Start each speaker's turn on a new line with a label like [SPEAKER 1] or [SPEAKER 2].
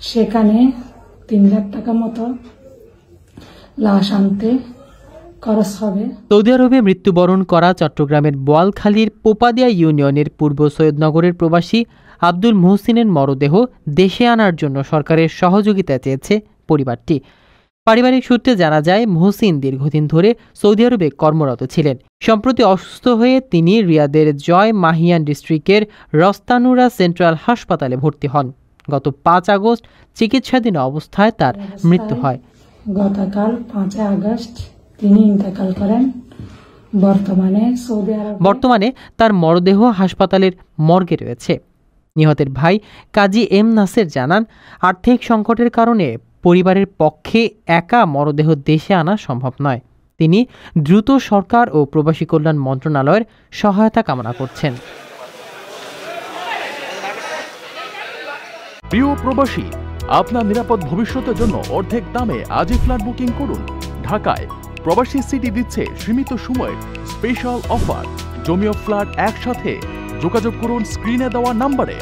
[SPEAKER 1] সেখানে 3 লাখ টাকা মতো লাশ আনতে খরচ হবে।
[SPEAKER 2] সৌদি আরবে মৃত্যুবরণ করা চট্টগ্রামের বোয়ালখালীর পোপাদিয়া ইউনিয়নের পূর্ব সৈয়দনগরের প্রবাসী আব্দুল মুহসিনের মরদেহ দেশে আনার জন্য সরকারের সহযোগিতা চেয়েছে পরিবারটি। পারিবারিক সূত্রে জানা যায়, মুহসিন দীর্ঘদিন ধরে সৌদি আরবে কর্মরত ছিলেন। সম্প্রতি অসুস্থ হয়ে তিনি রিয়াদের জয় মাহিয়ান ডিস্ট্রিক্টের রস্তানুরা সেন্ট্রাল হাসপাতালে ভর্তি হন। গত 5 আগস্ট চিকিৎসাধীন অবস্থায় তার মৃত্যু হয়।
[SPEAKER 1] গতকাল 5 আগস্ট তিনি ইন্তেকাল করেন।
[SPEAKER 2] বর্তমানে তার মরদেহ হাসপাতালের মর্গে রয়েছে। নিহতের ভাই কাজী এম নাসের জানান, আর্থিক সংকটের কারণে পরিবারের পক্ষে একা মরদেহ দেশে আনা সম্ভব নয়। তিনি দ্রুত সরকার ও প্রবাসী কল্যাণ মন্ত্রণালয়ের সহায়তা কামনা করছেন।
[SPEAKER 3] প্রিয় প্রবাসী, আপনার নিরাপদ ভবিষ্যতের জন্য অর্ধেক দামে আজই ফ্ল্যাট বুকিং করুন। ঢাকায় প্রবাসী সিটি দিচ্ছে সীমিত সময়ের স্পেশাল অফার। জমি ও ফ্ল্যাট একসাথে। যোগাযোগ করুন স্ক্রিনে দেওয়া নাম্বারে।